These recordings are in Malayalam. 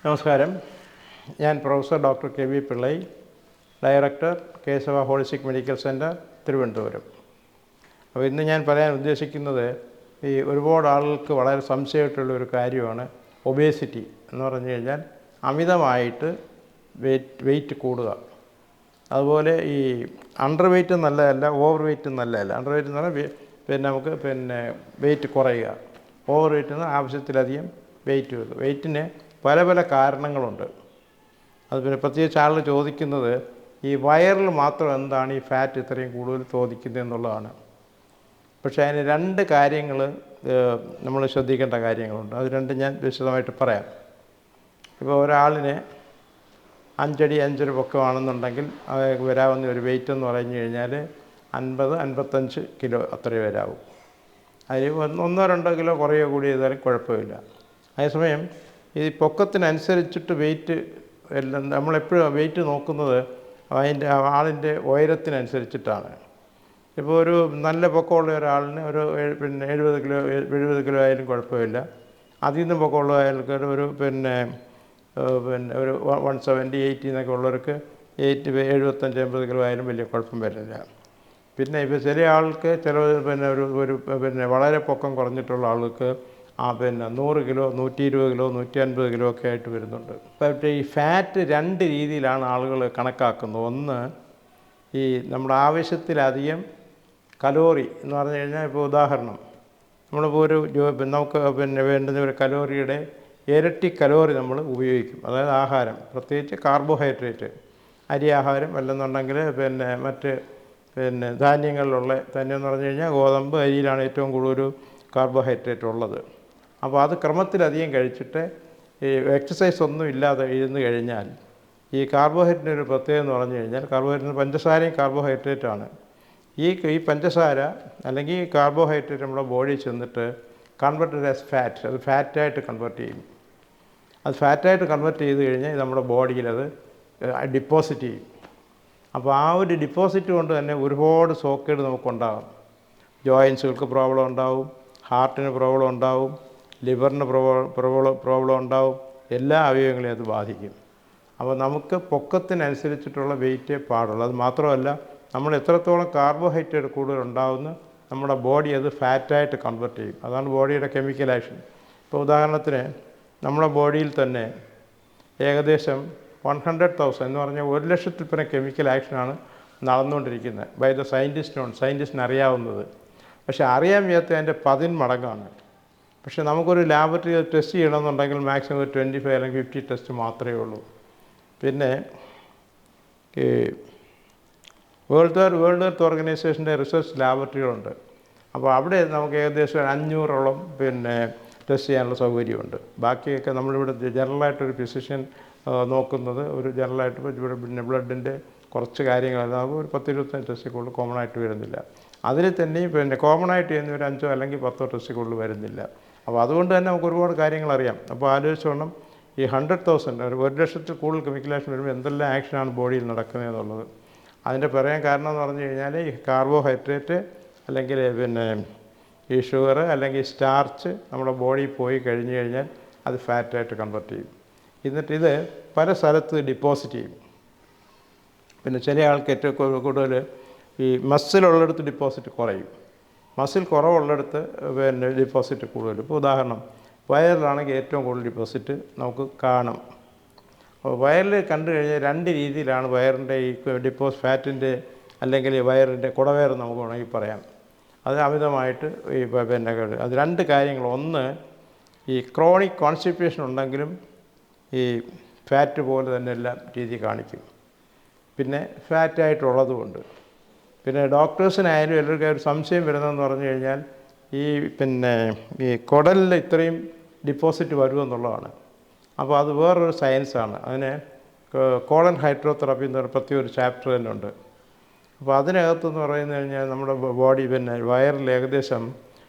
നമസ്കാരം. ഞാൻ professor doctor K V Pillai, director Keshava holistic medical centre, Thiruvananthapuram. അപ്പോൾ ഇന്ന് ഞാൻ പറയാൻ ഉദ്ദേശിക്കുന്നത് ഒരുപാട് ആളുകൾക്ക് വളരെ സംശയമായിട്ടുള്ള ഒരു കാര്യമാണ് ഒബേസിറ്റി എന്ന് പറഞ്ഞു കഴിഞ്ഞാൽ അമിതമായിട്ട് വെയിറ്റ് കൂടുക. അതുപോലെ ഈ അണ്ടർ വെയ്റ്റ് നല്ലതല്ല, ഓവർ വെയ്റ്റ് നല്ലതല്ല. അണ്ടർ വെയ്റ്റ് എന്ന് പറഞ്ഞാൽ നമുക്ക് വെയിറ്റ് കുറയുക. ഓവർ വെയ്റ്റ് എന്ന് ആവശ്യത്തിലധികം വെയിറ്റ് വരും. വെയ്റ്റിന് പല പല കാരണങ്ങളുണ്ട്. അത് പ്രത്യേകിച്ച് ആളുകൾ ചോദിക്കുന്നത് ഈ വയറിൽ മാത്രം എന്താണ് ഈ ഫാറ്റ് ഇത്രയും കൂടുതൽ തോന്നിക്കുന്നത് എന്നുള്ളതാണ്. പക്ഷേ അതിന് രണ്ട് കാര്യങ്ങൾ നമ്മൾ ശ്രദ്ധിക്കേണ്ട കാര്യങ്ങളുണ്ട്. അത് രണ്ടും ഞാൻ വിശദമായിട്ട് പറയാം. ഇപ്പോൾ ഒരാളിന് 5 അടി 5 അടി പൊക്കമാണെന്നുണ്ടെങ്കിൽ വരാവുന്ന ഒരു വെയിറ്റ് എന്ന് പറഞ്ഞു കഴിഞ്ഞാൽ 50-55 കിലോ അത്രയും വരാവും. അതിൽ 1-2 കിലോ കുറയോ കൂടി ചെയ്താലും കുഴപ്പമില്ല. അതേസമയം ഈ പൊക്കത്തിനനുസരിച്ചിട്ട് വെയിറ്റ് എല്ലാം നമ്മളെപ്പോഴും വെയിറ്റ് നോക്കുന്നത് അതിൻ്റെ ആളിൻ്റെ ഉയരത്തിനനുസരിച്ചിട്ടാണ്. ഇപ്പോൾ ഒരു നല്ല പൊക്കമുള്ള ഒരാളിന് ഒരു 70 കിലോ ആയാലും കുഴപ്പമില്ല. അതിൽ നിന്ന് പൊക്കമുള്ള അയാൾക്ക് ഒരു ഒരു 170-80 എന്നൊക്കെ ഉള്ളവർക്ക് 75-80 കിലോ ആയാലും വലിയ കുഴപ്പം വരില്ല. പിന്നെ ഇപ്പോൾ ചില ആൾക്ക് വളരെ പൊക്കം കുറഞ്ഞിട്ടുള്ള ആൾക്ക് 100 കിലോ 120 കിലോ 150 കിലോ ഒക്കെ ആയിട്ട് വരുന്നുണ്ട്. അപ്പോൾ ഈ ഫാറ്റ് രണ്ട് രീതിയിലാണ് ആളുകൾ കണക്കാക്കുന്നത്. ഒന്ന്, ഈ നമ്മുടെ ആവശ്യത്തിലധികം കലോറി എന്ന് പറഞ്ഞു കഴിഞ്ഞാൽ, ഇപ്പോൾ ഉദാഹരണം നമ്മളിപ്പോൾ നമുക്ക് വേണ്ടുന്ന ഒരു കലോറിയുടെ ഇരട്ടി കലോറി നമ്മൾ ഉപയോഗിക്കും. അതായത് ആഹാരം, പ്രത്യേകിച്ച് കാർബോഹൈഡ്രേറ്റ്, അരി ആഹാരം അല്ലെന്നുണ്ടെങ്കിൽ മറ്റ് ധാന്യങ്ങളിലുള്ള എന്ന് പറഞ്ഞു കഴിഞ്ഞാൽ ഗോതമ്പ്, അരിയിലാണ് ഏറ്റവും കൂടുതൽ കാർബോഹൈഡ്രേറ്റ് ഉള്ളത്. അപ്പോൾ അത് ക്രമത്തിലധികം കഴിച്ചിട്ട് ഈ എക്സസൈസ് ഒന്നും ഇല്ലാതെ ഇരുന്ന് കഴിഞ്ഞാൽ ഈ കാർബോഹൈഡ്രേറ്റിൻ്റെ ഒരു പ്രത്യേകത എന്ന് പറഞ്ഞു കഴിഞ്ഞാൽ, പഞ്ചസാരയും കാർബോഹൈഡ്രേറ്റാണ്. ഈ പഞ്ചസാര അല്ലെങ്കിൽ ഈ കാർബോഹൈഡ്രേറ്റ് നമ്മുടെ ബോഡിയിൽ ചെന്നിട്ട് കൺവെർട്ടഡ് ആസ് ഫാറ്റ്, അത് ഫാറ്റായിട്ട് കൺവെർട്ട് ചെയ്യും. അത് ഫാറ്റായിട്ട് കൺവെർട്ട് ചെയ്ത് കഴിഞ്ഞാൽ നമ്മുടെ ബോഡിയിൽ അത് ഡിപ്പോസിറ്റ് ചെയ്യും. അപ്പോൾ ആ ഒരു ഡിപ്പോസിറ്റ് കൊണ്ട് തന്നെ ഒരുപാട് സോക്കേട് നമുക്കുണ്ടാകും. ജോയിൻസുകൾക്ക് പ്രോബ്ലം ഉണ്ടാവും, ഹാർട്ടിന് പ്രോബ്ലം ഉണ്ടാവും, ലിവറിന് പ്രോബ്ലം ഉണ്ടാവും, എല്ലാ അവയവങ്ങളെയും അത് ബാധിക്കും. അപ്പോൾ നമുക്ക് പൊക്കത്തിനനുസരിച്ചിട്ടുള്ള വെയിറ്റേ പാടുള്ളൂ. അത് മാത്രമല്ല, നമ്മൾ എത്രത്തോളം കാർബോഹൈഡ്രേറ്റ് കൂടുതൽ ഉണ്ടാകുന്നു നമ്മുടെ ബോഡി അത് ഫാറ്റായിട്ട് കൺവെർട്ട് ചെയ്യും. അതാണ് ബോഡിയുടെ കെമിക്കൽ ആക്ഷൻ. ഇപ്പോൾ ഉദാഹരണത്തിന് നമ്മുടെ ബോഡിയിൽ തന്നെ ഏകദേശം 100,000 എന്ന് പറഞ്ഞാൽ 1,00,000 പരം കെമിക്കൽ ആക്ഷനാണ് നടന്നുകൊണ്ടിരിക്കുന്നത്. ബൈ ദ സയൻറ്റിസ്റ്റിന് അറിയാവുന്നത്. പക്ഷേ അറിയാൻ വയ്യാത്ത അതിൻ്റെ 10 മടങ്ങാണ്. പക്ഷേ നമുക്കൊരു ലാബറട്ടറി ടെസ്റ്റ് ചെയ്യണമെന്നുണ്ടെങ്കിൽ മാക്സിമം 25 അല്ലെങ്കിൽ 50 ടെസ്റ്റ് മാത്രമേ ഉള്ളൂ. പിന്നെ ഈ വേൾഡ് ഹെൽത്ത് ഓർഗനൈസേഷൻ്റെ റിസർച്ച് ലാബറട്ടറികളുണ്ട്. അപ്പോൾ അവിടെ നമുക്ക് ഏകദേശം 500ഓളം ടെസ്റ്റ് ചെയ്യാനുള്ള സൗകര്യമുണ്ട്. ബാക്കിയൊക്കെ നമ്മളിവിടെ ജനറലായിട്ടൊരു ഫിസിഷ്യൻ നോക്കുന്നത് ഒരു ജനറലായിട്ട് ഇവിടെ ബ്ലഡിൻ്റെ കുറച്ച് കാര്യങ്ങളല്ല, നമുക്ക് ഒരു 10-25 ടെസ്റ്റ് കൂടുതൽ കോമൺ ആയിട്ട് വരുന്നില്ല. അതിൽ തന്നെയും കോമൺ ആയിട്ട് ചെയ്യുന്ന ഒരു 5 അല്ലെങ്കിൽ 10 ടെസ്റ്റ് കൂടുതൽ വരുന്നില്ല. അപ്പോൾ അതുകൊണ്ട് തന്നെ നമുക്ക് ഒരുപാട് കാര്യങ്ങൾ അറിയാം. അപ്പോൾ ആലോചിച്ചോണം, ഈ 100,000 ഒരു 1,00,000 കൂടുതൽ കെമിക്കൽ ആക്ഷൻ വരുമ്പോൾ എന്തെല്ലാം ആക്ഷനാണ് ബോഡിയിൽ നടക്കുന്നത് എന്നുള്ളത്. അതിൻ്റെ പറയാൻ കാരണം എന്ന് പറഞ്ഞു കഴിഞ്ഞാൽ, ഈ കാർബോഹൈഡ്രേറ്റ് അല്ലെങ്കിൽ ഈ ഷുഗർ അല്ലെങ്കിൽ സ്റ്റാർച്ച് നമ്മുടെ ബോഡിയിൽ പോയി കഴിഞ്ഞ് കഴിഞ്ഞാൽ അത് ഫാറ്റായിട്ട് കൺവെർട്ട് ചെയ്യും. എന്നിട്ട് ഇത് പല സ്ഥലത്ത് ഡിപ്പോസിറ്റ് ചെയ്യും. പിന്നെ ചില ആൾക്ക് ഏറ്റവും കൂടുതൽ ഈ മസിലുള്ളിടത്ത് ഡിപ്പോസിറ്റ് കുറയും, മസിൽ കുറവുള്ളിടത്ത് ഡിപ്പോസിറ്റ് കൂടുതൽ. ഇപ്പോൾ ഉദാഹരണം, വയറിലാണെങ്കിൽ ഏറ്റവും കൂടുതൽ ഡിപ്പോസിറ്റ് നമുക്ക് കാണും. അപ്പോൾ വയറിൽ കണ്ടു കഴിഞ്ഞാൽ രണ്ട് രീതിയിലാണ് വയറിൻ്റെ ഈ ഫാറ്റിൻ്റെ അല്ലെങ്കിൽ വയറിൻ്റെ കുടവയർ നമുക്ക് വേണമെങ്കിൽ പറയാം. അത് അമിതമായിട്ട് അത് രണ്ട് കാര്യങ്ങൾ. ഒന്ന്, ഈ ക്രോണിക് കോൺസ്റ്റിപ്പേഷൻ ഉണ്ടെങ്കിലും ഈ ഫാറ്റ് പോലെ തന്നെ എല്ലാം രീതി കാണിക്കും. പിന്നെ ഫാറ്റായിട്ടുള്ളതുകൊണ്ട് പിന്നെ ഡോക്ടേഴ്സിനായാലും എല്ലാവർക്കും ഒരു സംശയം വരുന്നതെന്ന് പറഞ്ഞു കഴിഞ്ഞാൽ, ഈ കുടലിൽ ഇത്രയും ഡിപ്പോസിറ്റ് വരുമെന്നുള്ളതാണ്. അപ്പോൾ അത് വേറൊരു സയൻസാണ്. അതിന് കോളൻ ഹൈഡ്രോതെറാപ്പി എന്ന് പറഞ്ഞ പ്രത്യേക ഒരു ചാപ്റ്റർ തന്നെ ഉണ്ട്. അപ്പോൾ അതിനകത്തെന്ന് പറഞ്ഞു കഴിഞ്ഞാൽ നമ്മുടെ ബോഡി വയറിൽ ഏകദേശം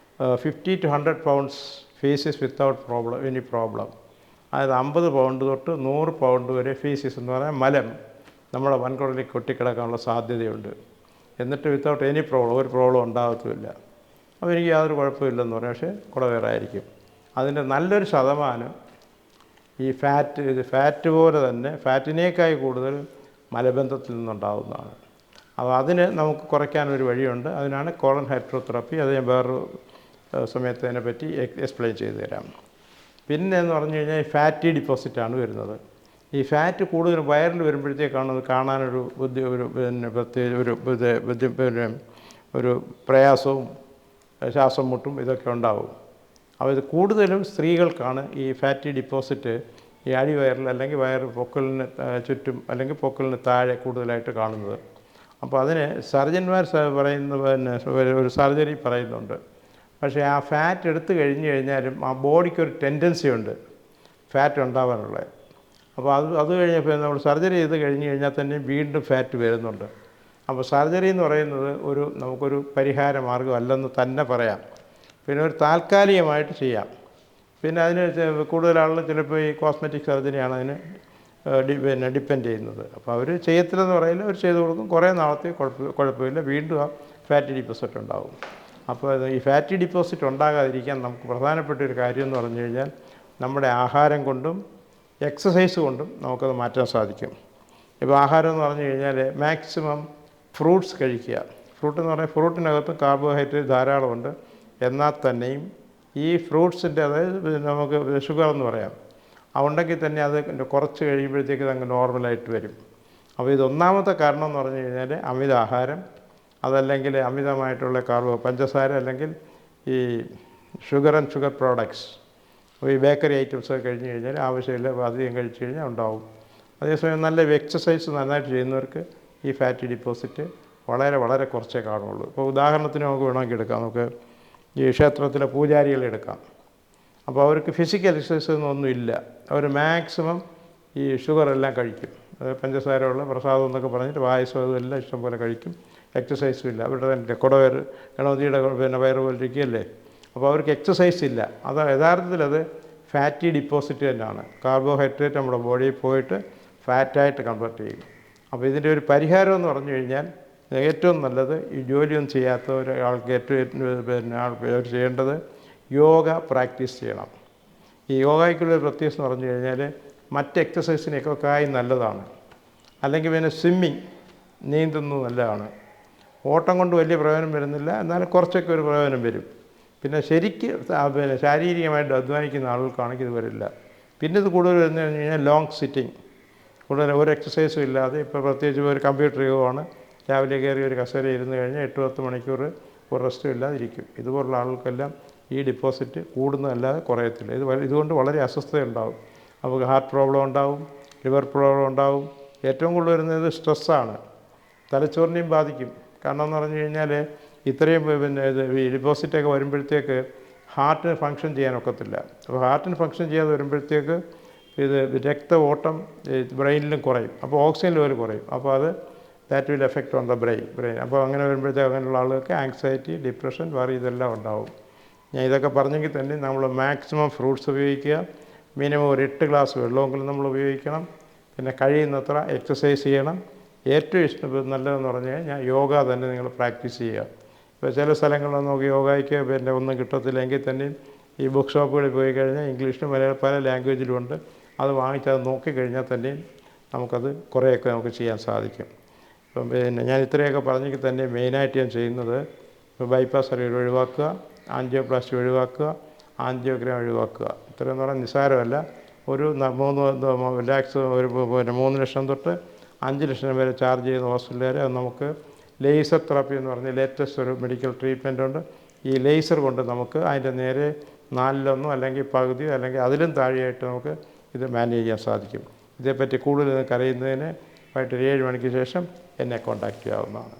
50 to 100 pounds ഫീസിസ് വിത്തൗട്ട് എനി പ്രോബ്ലം. അതായത് 50 പൗണ്ട് തൊട്ട് 100 പൗണ്ട് വരെ ഫീസിസ് എന്ന് പറഞ്ഞാൽ മലം നമ്മുടെ വൻകുടലിൽ കൊട്ടിക്കിടക്കാനുള്ള സാധ്യതയുണ്ട്. എന്നിട്ട് വിത്തൗട്ട് എനി പ്രോബ്ലം, ഒരു പ്രോബ്ലം ഉണ്ടാകത്തുമില്ല. അപ്പോൾ എനിക്ക് യാതൊരു കുഴപ്പമില്ലെന്ന് പറയാം. പക്ഷേ കുടവേറായിരിക്കും. അതിൻ്റെ നല്ലൊരു ശതമാനം ഈ ഫാറ്റ് പോലെ തന്നെ ഫാറ്റിനേക്കായി കൂടുതൽ മലബന്ധത്തിൽ നിന്നുണ്ടാകുന്നതാണ്. അപ്പോൾ അതിന് നമുക്ക് കുറയ്ക്കാനൊരു വഴിയുണ്ട്. അതിനാണ് കോളൻ ഹൈഡ്രോതെറാപ്പി. അത് ഞാൻ വേറൊരു സമയത്ത് അതിനെപ്പറ്റി എക്സ്പ്ലെയിൻ ചെയ്തു തരാം. പിന്നെ എന്ന് പറഞ്ഞു കഴിഞ്ഞാൽ ഈ ഫാറ്റി ഡിപ്പോസിറ്റാണ് വരുന്നത്. ഈ ഫാറ്റ് കൂടുതലും വയറിൽ വരുമ്പോഴത്തേക്കാണ് അത് കാണാനൊരു ഒരു പ്രയാസവും ശ്വാസം മുട്ടും ഇതൊക്കെ ഉണ്ടാവും. അപ്പോൾ ഇത് കൂടുതലും സ്ത്രീകൾക്കാണ് ഈ ഫാറ്റി ഡിപ്പോസിറ്റ് ഈ അടിവയറിൽ അല്ലെങ്കിൽ വയറ് പൊക്കിളിന് ചുറ്റും അല്ലെങ്കിൽ പൊക്കിളിന് താഴെ കൂടുതലായിട്ട് കാണുന്നത്. അപ്പോൾ അതിന് സർജന്മാർ ഒരു സർജറി പറയുന്നുണ്ട്. പക്ഷേ ആ ഫാറ്റ് എടുത്തു കഴിഞ്ഞ് കഴിഞ്ഞാലും ആ ബോഡിക്കൊരു ടെൻഡൻസി ഉണ്ട് ഫാറ്റ് ഉണ്ടാവാനുള്ളത്. അപ്പോൾ അത് കഴിഞ്ഞപ്പോൾ നമ്മൾ സർജറി ചെയ്ത് കഴിഞ്ഞ് കഴിഞ്ഞാൽ തന്നെ വീണ്ടും ഫാറ്റ് വരുന്നുണ്ട്. അപ്പോൾ സർജറി എന്ന് പറയുന്നത് നമുക്കൊരു പരിഹാര മാർഗ്ഗമല്ലെന്ന് തന്നെ പറയാം. പിന്നെ ഒരു താൽക്കാലികമായിട്ട് ചെയ്യാം. പിന്നെ അതിന് കൂടുതൽ ആളുകൾ ചിലപ്പോൾ ഈ കോസ്മെറ്റിക് സർജറിയാണ് അതിന് ഡിപ്പെൻഡ് ചെയ്യുന്നത്. അപ്പോൾ അവർ ചെയ്യത്തില്ലെന്ന് പറയില്ല, അവർ ചെയ്ത് കൊടുക്കും. കുറേ നാളത്തെ കുഴപ്പമില്ല, വീണ്ടും ആ ഫാറ്റി ഡിപ്പോസിറ്റ് ഉണ്ടാകും. അപ്പോൾ ഈ ഫാറ്റി ഡിപ്പോസിറ്റ് ഉണ്ടാകാതിരിക്കാൻ നമുക്ക് പ്രധാനപ്പെട്ട ഒരു കാര്യം എന്ന് പറഞ്ഞു കഴിഞ്ഞാൽ നമ്മുടെ ആഹാരം കൊണ്ടും എക്സസൈസ് കൊണ്ടും നമുക്കത് മാറ്റാൻ സാധിക്കും. ഇപ്പോൾ ആഹാരം എന്ന് പറഞ്ഞു കഴിഞ്ഞാൽ മാക്സിമം ഫ്രൂട്ട്സ് കഴിക്കുക. ഫ്രൂട്ട് എന്ന് പറഞ്ഞാൽ ഫ്രൂട്ടിനകത്ത് കാർബോഹൈഡ്രേറ്റ് ധാരാളമുണ്ട്. എന്നാൽ തന്നെയും ഈ ഫ്രൂട്ട്സിൻ്റെ, അതായത് നമുക്ക് ഷുഗർ എന്ന് പറയാം, അതുണ്ടെങ്കിൽ തന്നെ അത് കുറച്ച് കഴിയുമ്പോഴത്തേക്ക് അങ്ങ് നോർമലായിട്ട് വരും. അപ്പോൾ ഇതൊന്നാമത്തെ കാരണം എന്ന് പറഞ്ഞു കഴിഞ്ഞാൽ അമിത ആഹാരം, അതല്ലെങ്കിൽ അമിതമായിട്ടുള്ള പഞ്ചസാര, അല്ലെങ്കിൽ ഈ ഷുഗർ ആൻഡ് ഷുഗർ പ്രോഡക്ട്സ്, ഈ ബേക്കറി ഐറ്റംസൊക്കെ കഴിഞ്ഞ് കഴിഞ്ഞാൽ ആവശ്യമില്ല അധികം കഴിച്ച് കഴിഞ്ഞാൽ ഉണ്ടാവും. അതേസമയം നല്ല എക്സസൈസ് നന്നായിട്ട് ചെയ്യുന്നവർക്ക് ഈ ഫാറ്റി ഡിപ്പോസിറ്റ് വളരെ വളരെ കുറച്ചേ കാണുള്ളൂ. ഇപ്പോൾ ഉദാഹരണത്തിന് നമുക്ക് വേണമെങ്കിൽ എടുക്കാം. നമുക്ക് ഈ ക്ഷേത്രത്തിലെ പൂജാരികളെ എടുക്കാം. അപ്പോൾ അവർക്ക് ഫിസിക്കൽ എക്സസൈസ് ഒന്നും ഇല്ല. അവർ മാക്സിമം ഈ ഷുഗറെല്ലാം കഴിക്കും. പഞ്ചസാരയുള്ള പ്രസാദം എന്നൊക്കെ പറഞ്ഞിട്ട് പായസം ഇതെല്ലാം ഇഷ്ടംപോലെ കഴിക്കും. എക്സസൈസും ഇല്ല. അവരുടെ തന്നെ കുടവയർ ഗണപതിയുടെ വയറ് പോലെ ഇരിക്കുകയല്ലേ. അപ്പോൾ അവർക്ക് എക്സസൈസ് ഇല്ല. യഥാർത്ഥത്തിൽ അത് ഫാറ്റി ഡിപ്പോസിറ്റ് തന്നെയാണ്. കാർബോഹൈഡ്രേറ്റ് നമ്മുടെ ബോഡിയിൽ പോയിട്ട് ഫാറ്റായിട്ട് കൺവേർട്ട് ചെയ്യും. അപ്പോൾ ഇതിൻ്റെ ഒരു പരിഹാരം എന്ന് പറഞ്ഞു കഴിഞ്ഞാൽ ഏറ്റവും നല്ലത് ഈ ജോലിയൊന്നും ചെയ്യാത്ത ഒരാൾക്ക് അവർ ചെയ്യേണ്ടത് യോഗ പ്രാക്ടീസ് ചെയ്യണം. ഈ യോഗയ്ക്കുള്ളൊരു പ്രത്യേകത എന്ന് പറഞ്ഞു കഴിഞ്ഞാൽ മറ്റ് എക്സസൈസിനൊക്കെ നല്ലതാണ്. അല്ലെങ്കിൽ പിന്നെ സ്വിമ്മിങ്, നീന്തുന്നത് നല്ലതാണ്. ഓട്ടം കൊണ്ട് വലിയ പ്രയോജനം വരുന്നില്ല, എന്നാലും കുറച്ചൊക്കെ ഒരു പ്രയോജനം വരും. പിന്നെ ശാരീരികമായിട്ട് അധ്വാനിക്കുന്ന ആളുകൾക്കാണെങ്കിൽ ഇത് വരില്ല. പിന്നെ ഇത് കൂടുതൽ വരുന്നത് പറഞ്ഞു കഴിഞ്ഞാൽ ലോങ് സിറ്റിംഗ്, കൂടുതൽ ഒരു എക്സസൈസും ഇല്ലാതെ. ഇപ്പോൾ പ്രത്യേകിച്ച് ഒരു കമ്പ്യൂട്ടർ യുഗമാണ്. രാവിലെ കയറി ഒരു കസേര ഇരുന്ന് കഴിഞ്ഞാൽ 8-10 മണിക്കൂർ ഒരു റെസ്റ്റും ഇല്ലാതിരിക്കും. ഇതുപോലുള്ള ആൾക്കെല്ലാം ഈ ഡിപ്പോസിറ്റ് കൂടുന്നതല്ലാതെ കുറയത്തില്ല. ഇതുകൊണ്ട് വളരെ അസ്വസ്ഥതയുണ്ടാവും. നമുക്ക് ഹാർട്ട് പ്രോബ്ലം ഉണ്ടാവും, ലിവർ പ്രോബ്ലം ഉണ്ടാവും. ഏറ്റവും കൂടുതൽ വരുന്നത് സ്ട്രെസ്സാണ്. തലച്ചോറിനെയും ബാധിക്കും. കാരണം എന്ന് പറഞ്ഞു കഴിഞ്ഞാൽ ഇത്രയും ഈ ഡിപ്പോസിറ്റൊക്കെ വരുമ്പോഴത്തേക്ക് ഹാർട്ടിന് ഫങ്ഷൻ ചെയ്യാനൊക്കത്തില്ല. അപ്പോൾ ഹാർട്ടിന് ഫങ്ഷൻ ചെയ്യാതെ വരുമ്പോഴത്തേക്ക് രക്ത ഓട്ടം ബ്രെയിനിലും കുറയും. അപ്പോൾ ഓക്സിജൻ ലെവൽ കുറയും. അപ്പോൾ that will effect on the brain. അപ്പോൾ അങ്ങനെ വരുമ്പോഴത്തേക്ക് അങ്ങനെയുള്ള ആളുകൾക്ക് ആങ്സൈറ്റി, ഡിപ്രഷൻ, വറി ഇതെല്ലാം ഉണ്ടാവും. ഞാൻ ഇതൊക്കെ പറഞ്ഞെങ്കിൽ തന്നെ നമ്മൾ മാക്സിമം ഫ്രൂട്ട്സ് ഉപയോഗിക്കുക. മിനിമം ഒരു 8 ഗ്ലാസ് വെള്ളമെങ്കിലും നമ്മൾ ഉപയോഗിക്കണം. പിന്നെ കഴിയുന്നത്ര എക്സസൈസ് ചെയ്യണം. ഏറ്റവും നല്ലതെന്ന് പറഞ്ഞു കഴിഞ്ഞാൽ യോഗ തന്നെ നിങ്ങൾ പ്രാക്ടീസ് ചെയ്യുക. ഇപ്പോൾ ചില സ്ഥലങ്ങളിൽ നമുക്ക് യോഗയ്ക്ക് ഒന്നും കിട്ടത്തില്ലെങ്കിൽ തന്നെയും ഈ ബുക്ക് ഷോപ്പുകളിൽ പോയി കഴിഞ്ഞാൽ ഇംഗ്ലീഷിലും പല ലാംഗ്വേജിലുമുണ്ട്. അത് വാങ്ങിച്ചത് നോക്കിക്കഴിഞ്ഞാൽ തന്നെയും നമുക്കത് കുറേയൊക്കെ നമുക്ക് ചെയ്യാൻ സാധിക്കും. ഇപ്പം ഞാൻ ഇത്രയൊക്കെ പറഞ്ഞെങ്കിൽ തന്നെ മെയിനായിട്ട് ഞാൻ ചെയ്യുന്നത് ബൈപ്പാസ് സർജറി ഒഴിവാക്കുക, ആൻജിയോപ്ലാസ്റ്റി ഒഴിവാക്കുക, ആൻജിയോഗ്രാം ഒഴിവാക്കുക. ഇത്രയെന്ന് പറഞ്ഞാൽ നിസ്സാരമല്ല. ഒരു 3 ലക്ഷം തൊട്ട് 5 ലക്ഷം വരെ ചാർജ് ചെയ്യുന്ന ഹോസ്പിറ്റലുകാർ നമുക്ക് ലേസർ തെറാപ്പി എന്ന് പറഞ്ഞ് ലേറ്റസ്റ്റ് ഒരു മെഡിക്കൽ ട്രീറ്റ്മെൻ്റ് ഉണ്ട്. ഈ ലേസർ കൊണ്ട് നമുക്ക് അതിൻ്റെ നേരെ 4/1 അല്ലെങ്കിൽ പകുതി അല്ലെങ്കിൽ അതിലും താഴെയായിട്ട് നമുക്ക് ഇത് മാനേജ് ചെയ്യാൻ സാധിക്കും. ഇതേപ്പറ്റി കൂടുതൽ നിങ്ങൾക്ക് അറിയുന്നതിന് വൈകിട്ട് 7 മണിക്ക് ശേഷം എന്നെ കോൺടാക്റ്റ് ചെയ്യാവുന്നതാണ്.